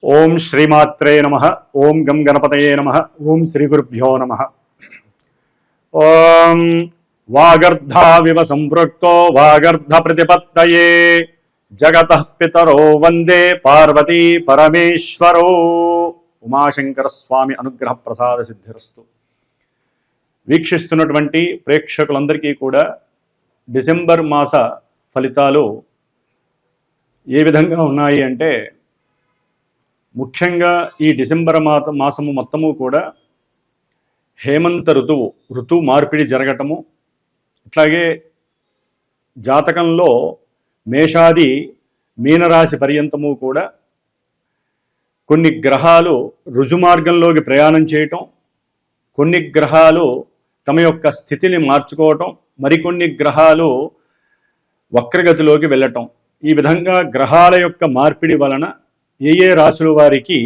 ఓం శ్రీమాత్రే నమః. ఓం గం గణపతయే నమః. ఓం శ్రీ గురుభ్యో నమః. ఓం వాగర్ధావివ సంపృక్తో వాగర్ధ ప్రతిపత్తయే జగతః పితరో వందే పార్వతీ పరమేశ్వరో. ఉమాశంకర స్వామి అనుగ్రహ ప్రసాద సిద్ధిరస్తు. వీక్షిస్తున్నటువంటి ప్రేక్షకులందరికీ కూడా డిసెంబర్ మాస ఫలితాలు ఏ విధంగా ఉన్నాయి అంటే, ముఖ్యంగా ఈ డిసెంబర్ మాసము మొత్తము కూడా హేమంత ఋతువు మార్పిడి జరగటము, అట్లాగే జాతకంలో మేషాది మీనరాశి పర్యంతము కూడా కొన్ని గ్రహాలు రుజుమార్గంలోకి ప్రయాణం చేయటం, కొన్ని గ్రహాలు తమ యొక్క స్థితిని మార్చుకోవటం, మరికొన్ని గ్రహాలు వక్రగతిలోకి వెళ్ళటం. ఈ విధంగా గ్రహాల యొక్క మార్పిడి వలన ఏ ఏ రాశుల వారికి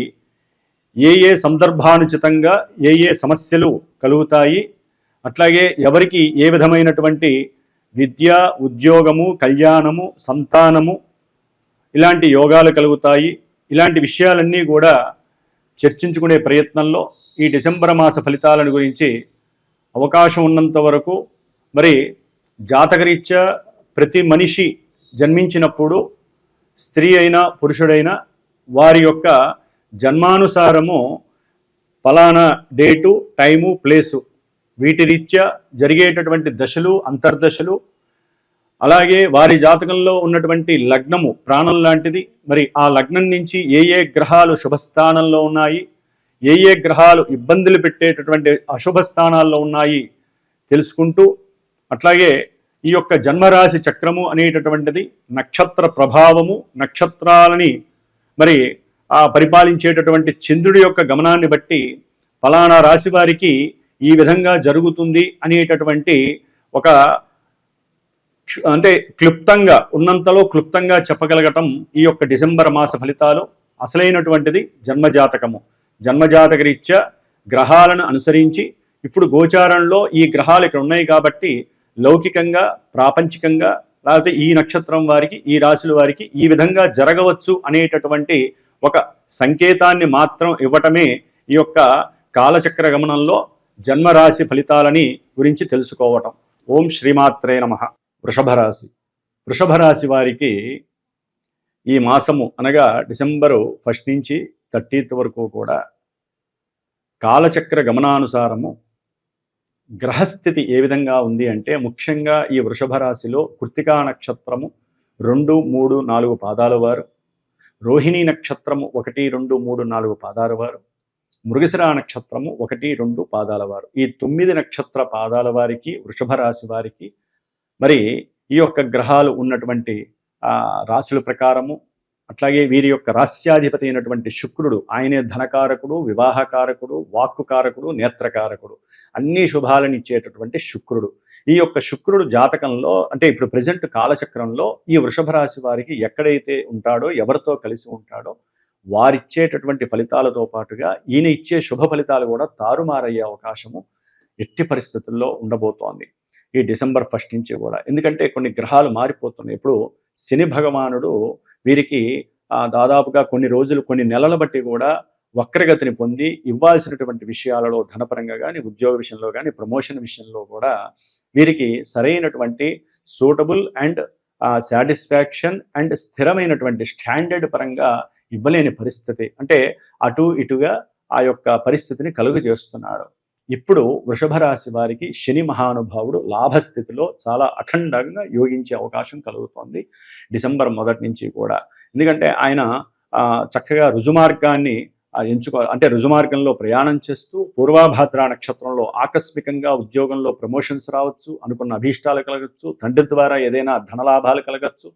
ఏ ఏ సందర్భానుచితంగా ఏ ఏ సమస్యలు కలుగుతాయి, అట్లాగే ఎవరికి ఏ విధమైనటువంటి విద్య, ఉద్యోగము, కళ్యాణము, సంతానము ఇలాంటి యోగాలు కలుగుతాయి, ఇలాంటి విషయాలన్నీ కూడా చర్చించుకునే ప్రయత్నంలో ఈ డిసెంబర్ మాస ఫలితాలను గురించి అవకాశం ఉన్నంత వరకు మరి జాతకరీత్యా ప్రతి మనిషి జన్మించినప్పుడు స్త్రీ అయినా పురుషుడైనా వారి యొక్క జన్మానుసారము ఫలానా డేటు, టైము, ప్లేసు వీటి రీత్యా జరిగేటటువంటి దశలు, అంతర్దశలు, అలాగే వారి జాతకంలో ఉన్నటువంటి లగ్నము ప్రాణం లాంటిది. మరి ఆ లగ్నం నుంచి ఏ ఏ గ్రహాలు శుభస్థానంలో ఉన్నాయి, ఏ ఏ గ్రహాలు ఇబ్బందులు పెట్టేటటువంటి అశుభ స్థానాల్లో ఉన్నాయి తెలుసుకుంటూ, అట్లాగే ఈ యొక్క జన్మరాశి చక్రము అనేటటువంటిది నక్షత్ర ప్రభావము, నక్షత్రాలని మరి ఆ పరిపాలించేటటువంటి చంద్రుడి యొక్క గమనాన్ని బట్టి ఫలానా రాశి వారికి ఈ విధంగా జరుగుతుంది అనేటటువంటి ఒక అంటే క్లుప్తంగా ఉన్నంతలో క్లుప్తంగా చెప్పగలగటం ఈ యొక్క డిసెంబర్ మాస ఫలితాలు. అసలైనటువంటిది జన్మజాతకము. జన్మజాతక రీత్యా గ్రహాలను అనుసరించి ఇప్పుడు గోచారంలో ఈ గ్రహాలు ఇక్కడ ఉన్నాయి కాబట్టి లౌకికంగా, ప్రాపంచికంగా, లేకపోతే ఈ నక్షత్రం వారికి, ఈ రాశుల వారికి ఈ విధంగా జరగవచ్చు అనేటటువంటి ఒక సంకేతాన్ని మాత్రం ఇవ్వటమే ఈ యొక్క కాలచక్ర గమనంలో జన్మరాశి ఫలితాలని గురించి తెలుసుకోవటం. ఓం శ్రీమాత్రే నమః. వృషభరాశి. వృషభరాశి వారికి ఈ మాసము అనగా డిసెంబరు 1 నుంచి 30 వరకు కూడా కాలచక్ర గమనానుసారము గ్రహస్థితి ఏ విధంగా ఉంది అంటే, ముఖ్యంగా ఈ వృషభ రాశిలో కృత్తికా నక్షత్రము 2, 3, 4 పాదాల వారు, రోహిణీ నక్షత్రము 1, 2, 3, 4 పాదాల వారు, మృగశిర నక్షత్రము 1, 2 పాదాల వారు, ఈ 9 నక్షత్ర పాదాల వారికి, వృషభ రాశి వారికి మరి ఈ యొక్క గ్రహాలు ఉన్నటువంటి రాశుల ప్రకారము, అట్లాగే వీరి యొక్క రాస్యాధిపతి అయినటువంటి శుక్రుడు, ఆయనే ధనకారకుడు, వివాహకారకుడు, వాక్కుకారకుడు, నేత్రకారకుడు, అన్ని శుభాలను ఇచ్చేటటువంటి శుక్రుడు. ఈ యొక్క శుక్రుడు జాతకంలో అంటే ఇప్పుడు ప్రజెంట్ కాలచక్రంలో ఈ వృషభ రాశి వారికి ఎక్కడైతే ఉంటాడో, ఎవరితో కలిసి ఉంటాడో వారిచ్చేటటువంటి ఫలితాలతో పాటుగా ఈయన ఇచ్చే శుభ ఫలితాలు కూడా తారుమారయ్యే అవకాశము ఎట్టి పరిస్థితుల్లో ఉండబోతోంది ఈ డిసెంబర్ 1 నుంచి కూడా. ఎందుకంటే కొన్ని గ్రహాలు మారిపోతున్నాయి. ఇప్పుడు శని భగవానుడు వీరికి దాదాపుగా కొన్ని రోజులు, కొన్ని నెలల బట్టి కూడా వక్రగతిని పొంది ఇవ్వాల్సినటువంటి విషయాలలో ధనపరంగా కానీ, ఉద్యోగ విషయంలో కానీ, ప్రమోషన్ విషయంలో కూడా వీరికి సరైనటువంటి సూటబుల్ అండ్ సాటిస్ఫాక్షన్ అండ్ స్థిరమైనటువంటి స్టాండర్డ్ పరంగా ఇవ్వలేని పరిస్థితి, అంటే అటు ఇటుగా ఆ యొక్క పరిస్థితిని కలుగు చేస్తున్నాడు. ఇప్పుడు వృషభ రాశి వారికి శని మహానుభావుడు లాభస్థితిలో చాలా అఖండంగా యోగించే అవకాశం కలుగుతోంది డిసెంబర్ 1 నుంచి కూడా. ఎందుకంటే ఆయన చక్కగా రుజుమార్గాన్ని అంటే రుజుమార్గంలో ప్రయాణం చేస్తూ పూర్వాభాద్ర నక్షత్రంలో ఆకస్మికంగా ఉద్యోగంలో ప్రమోషన్స్ రావచ్చు, అనుకున్న అభీష్టాలు కలగచ్చు, తండ్రి ద్వారా ఏదైనా ధనలాభాలు కలగచ్చు.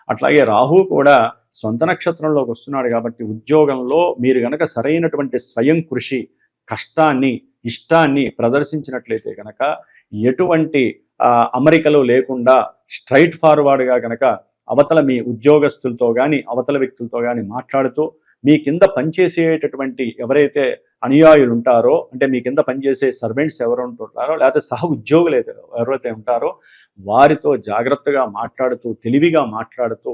అట్లాగే రాహు కూడా సొంత నక్షత్రంలోకి వస్తున్నాడు కాబట్టి ఉద్యోగంలో మీరు కనుక సరైనటువంటి స్వయం కృషి, కష్టాన్ని, ఇష్టాన్ని ప్రదర్శించినట్లయితే కనుక ఎటువంటి అమరికలు లేకుండా స్ట్రైట్ ఫార్వర్డ్గా కనుక అవతల మీ ఉద్యోగస్తులతో కానీ, అవతల వ్యక్తులతో కానీ మాట్లాడుతూ మీ కింద పనిచేసేటటువంటి ఎవరైతే అనుయాయులు ఉంటారో, అంటే మీ కింద పనిచేసే సర్వెంట్స్ ఎవరు ఉంటుంటారో, లేకపోతే సహ ఉద్యోగులు ఎవరైతే ఉంటారో వారితో జాగ్రత్తగా మాట్లాడుతూ, తెలివిగా మాట్లాడుతూ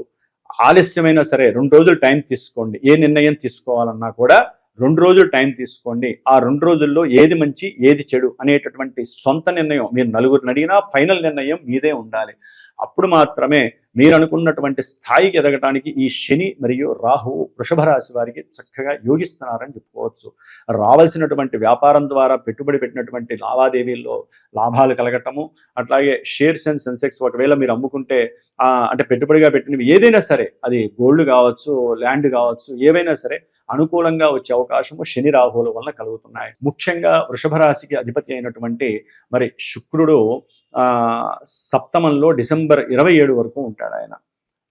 ఆలస్యమైనా సరే 2 రోజులు టైం తీసుకోండి. ఏ నిర్ణయం తీసుకోవాలన్నా కూడా 2 రోజులు టైం తీసుకోండి. ఆ 2 రోజుల్లో ఏది మంచి ఏది చెడు అనేటటువంటి సొంత నిర్ణయం, మీరు నలుగురిని అడిగినా ఫైనల్ నిర్ణయం మీదే ఉండాలి. అప్పుడు మాత్రమే మీరు అనుకున్నటువంటి స్థాయికి ఎదగటానికి ఈ శని మరియు రాహువు వృషభ రాశి వారికి చక్కగా యోగిస్తున్నారని చెప్పుకోవచ్చు. రావాల్సినటువంటి వ్యాపారం ద్వారా పెట్టుబడి పెట్టినటువంటి లావాదేవీల్లో లాభాలు కలగటము, అట్లాగే షేర్స్ అండ్ సెన్సెక్స్ ఒకవేళ మీరు అమ్ముకుంటే అంటే పెట్టుబడిగా పెట్టినవి ఏదైనా సరే, అది గోల్డ్ కావచ్చు, ల్యాండ్ కావచ్చు, ఏవైనా సరే అనుకూలంగా వచ్చే అవకాశము శని రాహువుల వలన కలుగుతున్నాయి. ముఖ్యంగా వృషభ రాశికి అధిపతి అయినటువంటి మరి శుక్రుడు సప్తమంలో డిసెంబర్ 27 వరకు ఉంటాడు. ఆయన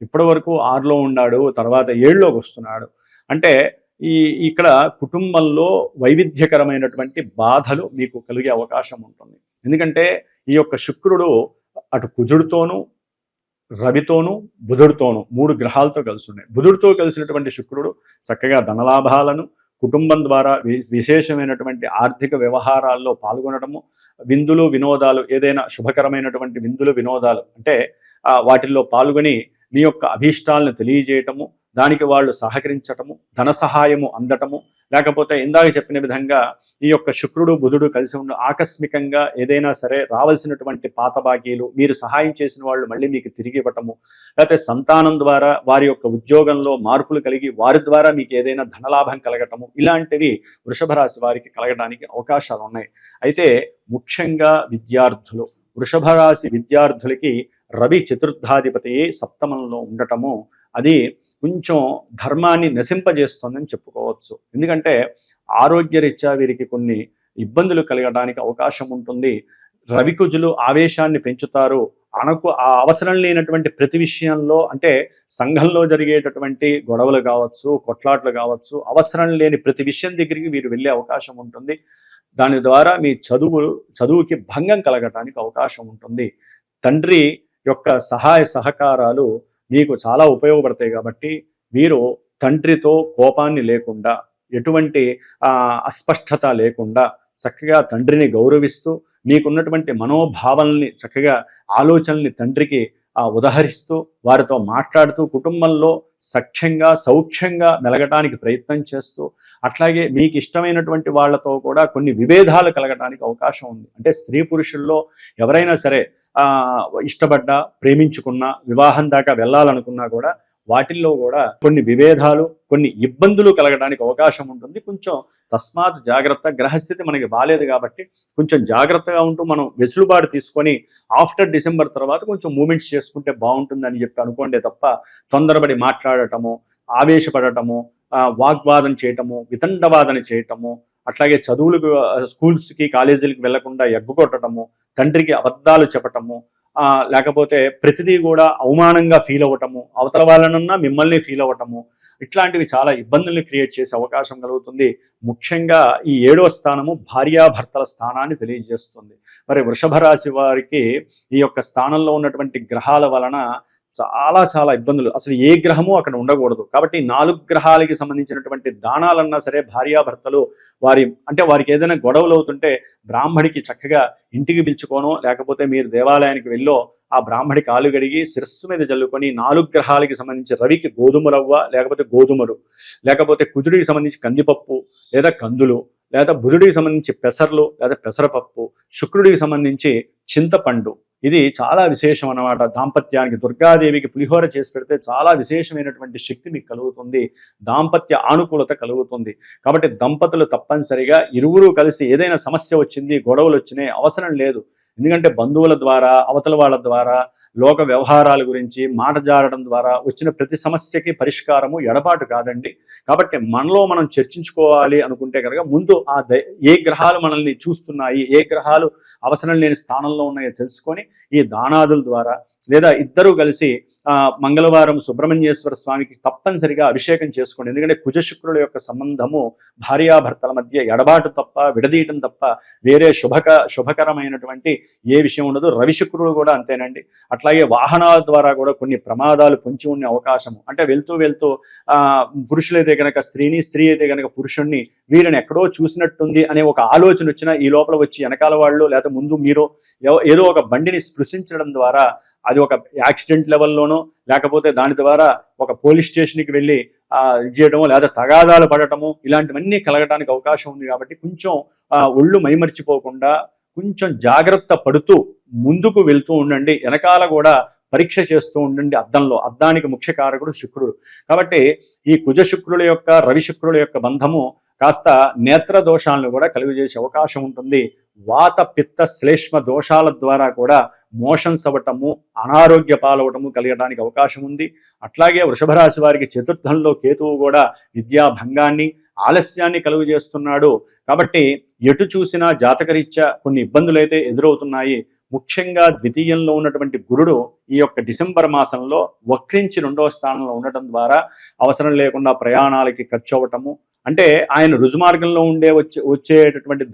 ఇప్పటి వరకు 6లో ఉన్నాడు, తర్వాత 7లోకి వస్తున్నాడు. అంటే ఇక్కడ కుటుంబంలో వైవిధ్యకరమైనటువంటి బాధలు మీకు కలిగే అవకాశం ఉంటుంది. ఎందుకంటే ఈ యొక్క శుక్రుడు అటు కుజుడితోనూ, రవితోనూ, బుధుడితోనూ 3 గ్రహాలతో కలిసి ఉన్నాయి. బుధుడితో కలిసినటువంటి శుక్రుడు చక్కగా ధనలాభాలను, కుటుంబం ద్వారా విశేషమైనటువంటి ఆర్థిక వ్యవహారాల్లో పాల్గొనడము, విందులు వినోదాలు, ఏదైనా శుభకరమైనటువంటి విందులు వినోదాలు అంటే వాటిల్లో పాల్గొని మీ యొక్క అభీష్టాలను తెలియజేయటము, దానికి వాళ్ళు సహకరించటము, ధన సహాయము అందటము, లేకపోతే ఇందాక చెప్పిన విధంగా ఈ యొక్క శుక్రుడు బుధుడు కలిసి ఉండి ఆకస్మికంగా ఏదైనా సరే రావాల్సినటువంటి పాత బాకీలు మీరు సహాయం చేసిన వాళ్ళు మళ్ళీ మీకు తిరిగి ఇవ్వటము, లేకపోతే సంతానం ద్వారా వారి యొక్క ఉద్యోగంలో మార్పులు కలిగి వారి ద్వారా మీకు ఏదైనా ధనలాభం కలగటము, ఇలాంటివి వృషభ రాశి వారికి కలగడానికి అవకాశాలు ఉన్నాయి. అయితే ముఖ్యంగా విద్యార్థులు, వృషభ రాశి విద్యార్థులకి రవి చతుర్థాధిపతి సప్తమంలో ఉండటము అది కొంచెం ధర్మాన్ని నశింపజేస్తుందని చెప్పుకోవచ్చు. ఎందుకంటే ఆరోగ్యరీత్యా వీరికి కొన్ని ఇబ్బందులు కలగడానికి అవకాశం ఉంటుంది. రవికుజులు ఆవేశాన్ని పెంచుతారు. ఆ అవసరం లేనటువంటి ప్రతి విషయంలో, అంటే సంఘంలో జరిగేటటువంటి గొడవలు కావచ్చు, కొట్లాట్లు కావచ్చు, అవసరం లేని ప్రతి విషయం దగ్గరికి వీరు వెళ్ళే అవకాశం ఉంటుంది. దాని ద్వారా మీ చదువుకి భంగం కలగటానికి అవకాశం ఉంటుంది. తండ్రి యొక్క సహాయ సహకారాలు మీకు చాలా ఉపయోగపడతాయి. కాబట్టి మీరు తండ్రితో కోపాన్ని లేకుండా, ఎటువంటి అస్పష్టత లేకుండా చక్కగా తండ్రిని గౌరవిస్తూ, మీకున్నటువంటి మనోభావాల్ని చక్కగా ఆలోచనల్ని తండ్రికి ఉదహరిస్తూ, వారితో మాట్లాడుతూ, కుటుంబంలో సౌఖ్యంగా మెలగటానికి ప్రయత్నం చేస్తూ, అట్లాగే మీకు ఇష్టమైనటువంటి వాళ్ళతో కూడా కొన్ని విభేదాలు కలగటానికి అవకాశం ఉంది. అంటే స్త్రీ పురుషుల్లో ఎవరైనా సరే ఇష్టపడ్డా, ప్రేమించుకున్నా, వివాహం దాకా వెళ్ళాలనుకున్నా కూడా వాటిల్లో కూడా కొన్ని విభేదాలు, కొన్ని ఇబ్బందులు కలగడానికి అవకాశం ఉంటుంది. కొంచెం తస్మాత్ జాగ్రత్త. గ్రహస్థితి మనకి బాలేదు కాబట్టి కొంచెం జాగ్రత్తగా ఉంటూ మనం వెసులుబాటు తీసుకొని ఆఫ్టర్ డిసెంబర్ తర్వాత కొంచెం మూమెంట్స్ చేసుకుంటే బాగుంటుందని చెప్పి అనుకోండి తప్ప తొందరపడి మాట్లాడటము, ఆవేశపడటము, వాగ్వాదం చేయటము, వితండవాదన చేయటము, అట్లాగే చదువులకు స్కూల్స్కి కాలేజీలకు వెళ్లకుండా ఎగ్గుకొట్టడము, తండ్రికి అబద్ధాలు చెప్పటము, లేకపోతే ప్రతిదీ కూడా అవమానంగా ఫీల్ అవ్వటము, అవతల వాళ్ళనన్నా మిమ్మల్ని ఫీల్ అవ్వటము, ఇట్లాంటివి చాలా ఇబ్బందుల్ని క్రియేట్ చేసే అవకాశం కలుగుతుంది. ముఖ్యంగా ఈ 7వ స్థానము భార్యాభర్తల స్థానాన్ని తెలియజేస్తుంది. మరి వృషభ రాశి వారికి ఈ యొక్క స్థానంలో ఉన్నటువంటి గ్రహాల వలన చాలా ఇబ్బందులు, అసలు ఏ గ్రహము అక్కడ ఉండకూడదు. కాబట్టి 4 గ్రహాలకి సంబంధించినటువంటి దానాలన్నా సరే భార్యాభర్తలు వారికి ఏదైనా గొడవలు అవుతుంటే బ్రాహ్మడికి చక్కగా ఇంటికి పిలుచుకోనో, లేకపోతే మీరు దేవాలయానికి వెళ్ళో ఆ బ్రాహ్మడి కాలు గడిగి శిరస్సు మీద జల్లుకొని 4 గ్రహాలకి సంబంధించి రవికి గోధుమ రవ్వ లేకపోతే గోధుమలు, లేకపోతే కుజుడికి సంబంధించి కందిపప్పు లేదా కందులు, లేదా బుధుడికి సంబంధించి పెసర్లు లేదా పెసరపప్పు, శుక్రుడికి సంబంధించి చింతపండు, ఇది చాలా విశేషం అన్నమాట. దాంపత్యానికి దుర్గాదేవికి పులిహోర చేసి పెడితే చాలా విశేషమైనటువంటి శక్తి మీకు కలుగుతుంది, దాంపత్య ఆనుకూలత కలుగుతుంది. కాబట్టి దంపతులు తప్పనిసరిగా ఇరువురు కలిసి ఏదైనా సమస్య వచ్చింది, గొడవలు వచ్చినాయి, అవసరం లేదు. ఎందుకంటే బంధువుల ద్వారా, అవతల వాళ్ళ ద్వారా, లోక వ్యవహారాల గురించి మాట జారడం ద్వారా వచ్చిన ప్రతి సమస్యకి పరిష్కారము ఎడబాటు కాదండి. కాబట్టి మనలో మనం చర్చించుకోవాలి అనుకుంటే కనుక ముందు ఏ గ్రహాలు మనల్ని చూస్తున్నాయి, ఏ గ్రహాలు అవసరం లేని స్థానంలో ఉన్నాయో తెలుసుకొని ఈ దానాదుల ద్వారా, లేదా ఇద్దరూ కలిసి మంగళవారం సుబ్రహ్మణ్యేశ్వర స్వామికి తప్పనిసరిగా అభిషేకం చేసుకోండి. ఎందుకంటే కుజ శుక్రుల యొక్క సంబంధము భార్యాభర్తల మధ్య ఎడబాటు తప్ప, విడదీయటం తప్ప వేరే శుభకరమైనటువంటి ఏ విషయం ఉండదు. రవి శుక్రుడు కూడా అంతేనండి. అట్లాగే వాహనాల ద్వారా కూడా కొన్ని ప్రమాదాలు పొంచి ఉండే అవకాశము, అంటే వెళ్తూ పురుషులైతే కనుక స్త్రీని, స్త్రీ అయితే కనుక పురుషుణ్ణి, వీరిని ఎక్కడో చూసినట్టుంది అనే ఒక ఆలోచన వచ్చినా ఈ లోపల వచ్చి వెనకాల వాళ్ళు లేదా ముందు మీరు ఏదో ఒక బండిని స్పృశించడం ద్వారా అది ఒక యాక్సిడెంట్ లెవెల్లోనో లేకపోతే దాని ద్వారా ఒక పోలీస్ స్టేషన్కి వెళ్ళి ఇది చేయడమో లేదా తగాదాలు పడటము ఇలాంటివన్నీ కలగడానికి అవకాశం ఉంది. కాబట్టి కొంచెం ఒళ్ళు మైమర్చిపోకుండా కొంచెం జాగ్రత్త పడుతూ ముందుకు వెళ్తూ ఉండండి. వెనకాల కూడా పరీక్ష చేస్తూ ఉండండి అద్దంలో. అద్దానికి ముఖ్య కారకుడు శుక్రుడు. కాబట్టి ఈ కుజ శుక్రుల యొక్క రవి శుక్రుల యొక్క బంధము కాస్త నేత్ర దోషాలను కూడా కలుగజేసే అవకాశం ఉంటుంది. వాత పిత్త శ్లేష్మ దోషాల ద్వారా కూడా మోషన్స్ అవ్వటము, అనారోగ్య పాలవటము కలగడానికి అవకాశం ఉంది. అట్లాగే వృషభ రాశి వారికి చతుర్థంలో కేతువు కూడా విద్యాభంగాన్ని, ఆలస్యాన్ని కలుగు చేస్తున్నాడు. కాబట్టి ఎటు చూసినా జాతకరీత్యా కొన్ని ఇబ్బందులు అయితే ఎదురవుతున్నాయి. ముఖ్యంగా ద్వితీయంలో ఉన్నటువంటి గురుడు ఈ యొక్క డిసెంబర్ మాసంలో వక్రించి 2వ స్థానంలో ఉండటం ద్వారా అవసరం లేకుండా ప్రయాణాలకి ఖర్చు అవ్వటము, అంటే ఆయన రుజుమార్గంలో వచ్చేటటువంటి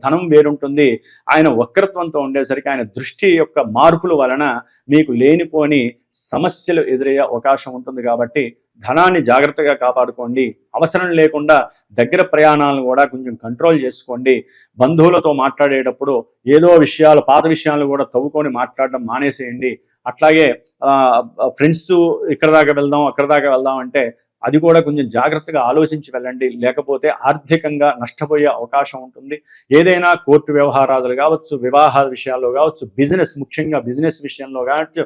ధనం వేరుంటుంది. ఆయన వక్రత్వంతో ఉండేసరికి ఆయన దృష్టి యొక్క మార్పుల వలన మీకు లేనిపోని సమస్యలు ఎదురయ్యే అవకాశం ఉంటుంది. కాబట్టి ధనాన్ని జాగ్రత్తగా కాపాడుకోండి. అవసరం లేకుండా దగ్గర ప్రయాణాలను కూడా కొంచెం కంట్రోల్ చేసుకోండి. బంధువులతో మాట్లాడేటప్పుడు ఏదో విషయాలు, పాత విషయాలు కూడా తవ్వుకొని మాట్లాడడం మానేసేయండి. అట్లాగే ఫ్రెండ్స్ ఇక్కడ దాకా వెళ్దాం, అక్కడ దాకా వెళ్దాం అంటే అది కూడా కొంచెం జాగ్రత్తగా ఆలోచించి వెళ్ళండి. లేకపోతే ఆర్థికంగా నష్టపోయే అవకాశం ఉంటుంది. ఏదైనా కోర్టు వ్యవహారాలు కావచ్చు, వివాహ విషయాల్లో కావచ్చు, ముఖ్యంగా బిజినెస్ విషయంలో కావచ్చు,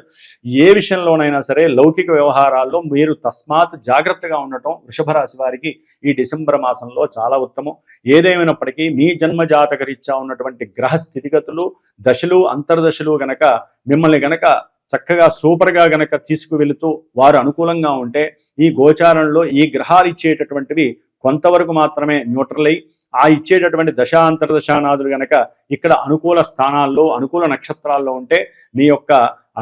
ఏ విషయంలోనైనా సరే లౌకిక వ్యవహారాల్లో మీరు తస్మాత్ జాగ్రత్తగా ఉండటం వృషభ రాశి వారికి ఈ డిసెంబర్ మాసంలో చాలా ఉత్తమం. ఏదేమైనప్పటికీ మీ జన్మజాతక రీత్యా ఉన్నటువంటి గ్రహ స్థితిగతులు, దశలు, అంతర్దశలు గనక మిమ్మల్ని గనక చక్కగా సూపర్గా గనక తీసుకువెళుతూ వారు అనుకూలంగా ఉంటే ఈ గోచారంలో ఈ గ్రహాలు ఇచ్చేటటువంటివి కొంతవరకు మాత్రమే న్యూట్రల్ అయ్యి ఆ ఇచ్చేటటువంటి దశాంతర్దశానాదులు గనక ఇక్కడ అనుకూల స్థానాల్లో, అనుకూల నక్షత్రాల్లో ఉంటే మీ యొక్క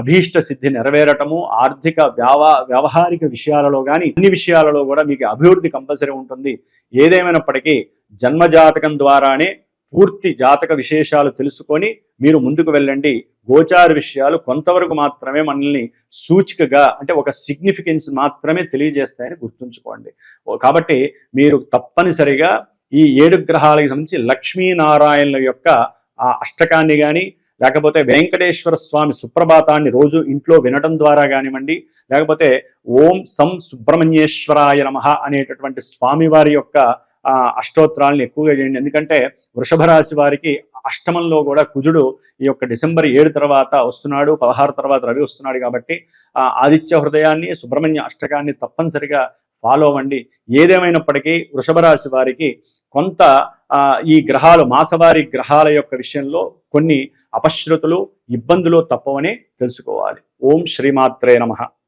అభీష్ట సిద్ధి నెరవేరటము, ఆర్థిక వ్యవహారిక విషయాలలో కానీ అన్ని విషయాలలో కూడా మీకు అభివృద్ధి కంపల్సరీ ఉంటుంది. ఏదేమైనప్పటికీ జన్మజాతకం ద్వారానే పూర్తి జాతక విశేషాలు తెలుసుకొని మీరు ముందుకు వెళ్ళండి. గోచార విషయాలు కొంతవరకు మాత్రమే మనల్ని సూచికగా, అంటే ఒక సిగ్నిఫికెన్స్ మాత్రమే తెలియజేస్తాయని గుర్తుంచుకోండి. కాబట్టి మీరు తప్పనిసరిగా ఈ 7 గ్రహాలకు సంబంధించి లక్ష్మీనారాయణుల యొక్క ఆ అష్టకాన్ని కానీ లేకపోతే వెంకటేశ్వర స్వామి సుప్రభాతాన్ని రోజు ఇంట్లో వినడం ద్వారా కానివ్వండి, లేకపోతే ఓం సం సుబ్రహ్మణ్యేశ్వరాయ నమః అనేటటువంటి స్వామివారి యొక్క అష్టోత్తరాలను ఎక్కువగా చేయండి. ఎందుకంటే వృషభ రాశి వారికి అష్టమంలో కూడా కుజుడు ఈ యొక్క డిసెంబర్ 7 తర్వాత వస్తున్నాడు, 16 తర్వాత రవి వస్తున్నాడు. కాబట్టి ఆదిత్య హృదయాన్ని, సుబ్రహ్మణ్య అష్టకాన్ని తప్పనిసరిగా ఫాలో అవ్వండి. ఏదేమైనప్పటికీ వృషభ రాశి వారికి కొంత ఈ గ్రహాలు, మాసవారి గ్రహాల యొక్క విషయంలో కొన్ని అపశృతులు, ఇబ్బందులు తప్పవని తెలుసుకోవాలి. ఓం శ్రీమాత్రే నమః.